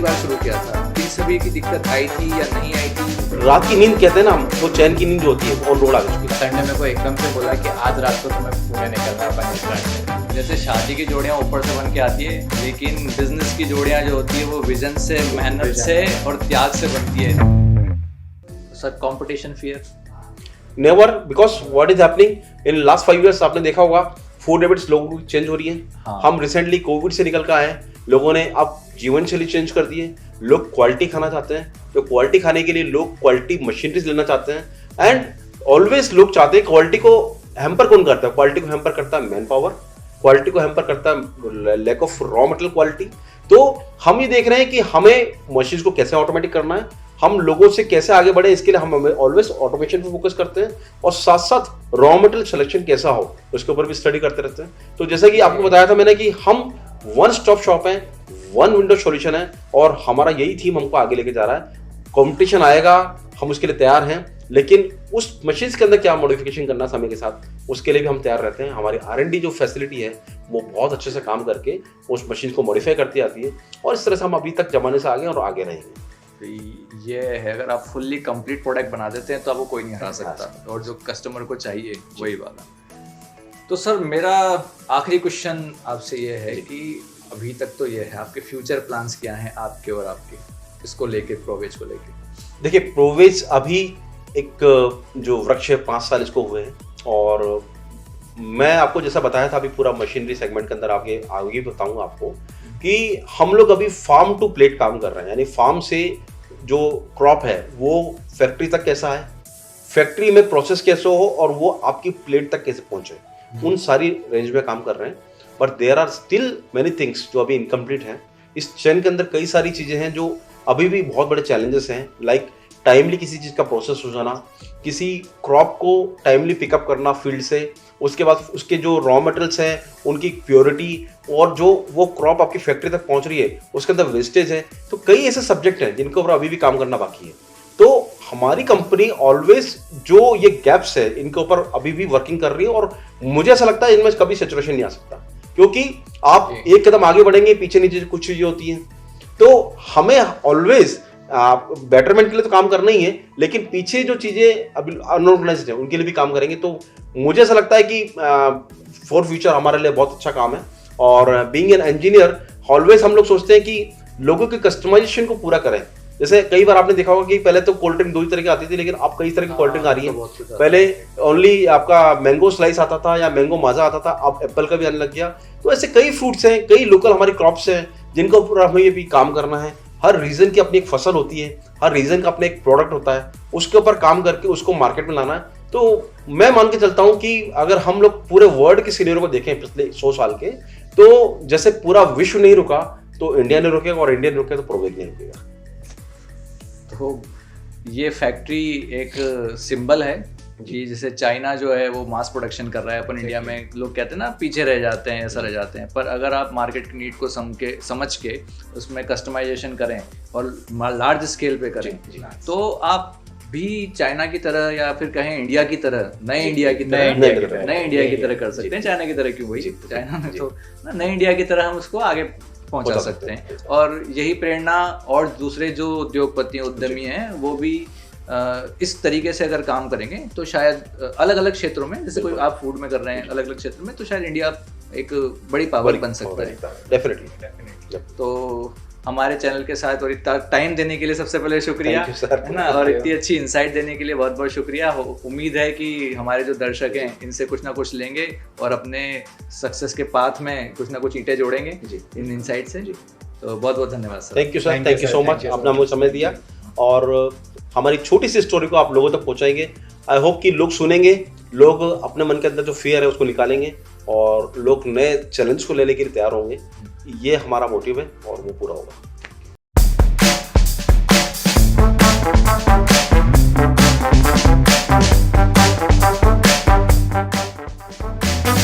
बार शुरू किया था, इन सभी की दिक्कत आई थी या नहीं आई थी? रात की नींद कहते हैं ना, वो चैन की नींद जो होती है ऑन रोड आ गई। सर ने मेरे को एकदम से बोला कि आज रात को तुम्हें पुणे निकलना है अपन रेस्टोरेंट। जैसे शादी की जोड़ियाँ ऊपर से बन के आती है, लेकिन बिजनेस की जोड़ियाँ जो होती है वो विजन से, मेहनत से और त्याग से बनती है। Sir competition fear? Never, because what is happening in last 5 years आपने देखा होगा फूड हैबिट्स लोगों की चेंज हो रही है। हाँ। हम रिसेंटली कोविड से निकल कर आए हैं, लोगों ने अब जीवन शैली चेंज कर दी है। लोग क्वालिटी खाना चाहते हैं, तो क्वालिटी खाने के लिए लोग क्वालिटी मशीनरीज लेना चाहते हैं। एंड ऑलवेज लोग चाहते हैं, क्वालिटी को हैम्पर कौन करता है? क्वालिटी को हैम्पर करता है मैन पावर, क्वालिटी को हैम्पर करता है lack of raw material quality. तो हम ये देख रहे हैं कि हमें मशीन को कैसे ऑटोमेटिक करना है, हम लोगों से कैसे आगे बढ़े, इसके लिए हम ऑलवेज ऑटोमेशन पे फोकस करते हैं और साथ साथ रॉ मटेरियल सिलेक्शन कैसा हो उसके ऊपर भी स्टडी करते रहते हैं। तो जैसा कि आपको बताया था मैंने कि हम वन स्टॉप शॉप है, वन विंडो सॉल्यूशन है और हमारा यही थीम हमको आगे लेके जा रहा है। कंपटीशन आएगा, हम उसके लिए तैयार हैं, लेकिन उस मशीन के अंदर क्या मॉडिफिकेशन करना समय के साथ उसके लिए भी हम तैयार रहते हैं। हमारी R&D जो फैसिलिटी है वो बहुत अच्छे से काम करके उस मशीन को मॉडिफाई करती आती है और इस तरह से हम अभी तक जमाने से आगे और आगे रहेंगे। ये है, अगर आप फुल्ली कंप्लीट प्रोडक्ट बना देते हैं तो आपको कोई नहीं हरा सकता, और जो कस्टमर को चाहिए वही वाला। तो सर मेरा आखिरी क्वेश्चन आपसे ये है कि अभी तक तो ये है, आपके फ्यूचर प्लान्स क्या हैं आपके और आपके इसको लेके, प्रोवेज को लेके? देखिए, प्रोवेज अभी एक जो वृक्ष है 5 साल इसको हुए हैं और मैं आपको जैसा बताया था अभी पूरा मशीनरी सेगमेंट के अंदर आगे बताऊंगा आपको कि हम लोग अभी फार्म टू प्लेट काम कर रहे हैं। यानी फार्म से जो क्रॉप है वो फैक्ट्री तक कैसा है, फैक्ट्री में प्रोसेस कैसे हो और वो आपकी प्लेट तक कैसे पहुंचे, उन सारी रेंज में काम कर रहे हैं। पर there are still many things जो अभी इनकम्प्लीट हैं। इस चेन के अंदर कई सारी चीज़ें हैं जो अभी भी बहुत बड़े चैलेंजेस हैं, लाइक टाइमली किसी चीज़ का प्रोसेस हो जाना, किसी क्रॉप को टाइमली पिकअप करना फील्ड से, उसके बाद उसके जो रॉ मटेरियल्स हैं उनकी प्योरिटी, और जो वो क्रॉप आपकी फैक्ट्री तक पहुंच रही है उसके अंदर वेस्टेज है। तो कई ऐसे सब्जेक्ट हैं जिनके ऊपर अभी भी काम करना बाकी है। तो हमारी कंपनी ऑलवेज जो ये गैप्स है इनके ऊपर अभी भी वर्किंग कर रही है और मुझे ऐसा लगता है इनमें कभी सैचुरेशन नहीं आ सकता, क्योंकि आप एक कदम आगे बढ़ेंगे, पीछे नीचे कुछ चीजें होती हैं। तो हमें ऑलवेज बेटरमेंट के लिए तो काम करना ही है, लेकिन पीछे जो चीजें अभी अनऑर्गेनाइज्ड है उनके लिए भी काम करेंगे। तो मुझे ऐसा लगता है कि फॉर फ्यूचर हमारे लिए बहुत अच्छा काम है। और बीइंग एन इंजीनियर ऑलवेज हम लोग सोचते हैं कि लोगों के कस्टमाइजेशन को पूरा करें। जैसे कई बार आपने देखा होगा कि पहले तो कोल्ड ड्रिंक 2 तरह की आती थी, लेकिन अब कई तरह की कोल्ड ड्रिंक आ रही है। पहले ओनली आपका मैंगो स्लाइस आता था या मैंगो माजा आता था, अब एप्पल का भी आने लग गया। तो ऐसे कई फ्रूट्स हैं, कई लोकल हमारी क्रॉप्स हैं जिनके ऊपर हमें ये भी काम करना है। हर रीजन की अपनी एक फसल होती है, हर रीजन का अपना एक प्रोडक्ट होता है, उसके ऊपर काम करके उसको मार्केट में लाना है। तो मैं मान के चलता हूं कि अगर हम लोग पूरे वर्ल्ड के सिनेरियो को देखें पिछले 100 साल के, तो जैसे पूरा विश्व नहीं रुका तो इंडिया नहीं रुकेगा, और इंडिया नहीं रुकेगा तो प्रोवेज नहीं रुकेगा। तो ये फैक्ट्री एक सिंबल है कि जैसे चाइना जो है वो मास प्रोडक्शन कर रहा है, अपन इंडिया में लोग कहते हैं ना पीछे रह जाते हैं, ऐसा रह जाते हैं। पर अगर आप मार्केट की नीड को समझ के उसमें कस्टमाइजेशन करें और लार्ज स्केल पे करें, तो आप भी चाइना की तरह या फिर कहें इंडिया की तरह, नए इंडिया की तरह कर सकते हैं। चाइना की तरह क्यों, भाई चाइना में तो नए इंडिया की तरह हम उसको आगे पहुंचा सकते हैं। और यही प्रेरणा और दूसरे जो उद्योगपति उद्यमी हैं वो भी इस तरीके से अगर काम करेंगे तो शायद अलग अलग क्षेत्रों में, जैसे कोई आप फूड में कर रहे हैं अलग अलग क्षेत्रों में, तो शायद इंडिया एक बड़ी पावर बन सकता है। डेफिनेटली। तो हमारे चैनल के साथ और इतना टाइम देने के लिए सबसे पहले शुक्रिया, है ना, और इतनी अच्छी इंसाइट देने के लिए बहुत बहुत शुक्रिया। उम्मीद है कि हमारे जो दर्शक हैं इनसे कुछ ना कुछ लेंगे और अपने सक्सेस के पाथ में कुछ ना कुछ ईंटें जोड़ेंगे इन इंसाइट से। तो बहुत बहुत धन्यवाद sir. Thank you sir, thank you so much, आपने हमें समय दिया और हमारी छोटी सी स्टोरी को आप लोगों तक पहुंचाएंगे। आई होप कि लोग सुनेंगे, लोग अपने मन के अंदर जो फियर है उसको निकालेंगे और लोग नए चैलेंज को लेने के लिए तैयार होंगे। ये हमारा मोटिव है और वो पूरा होगा।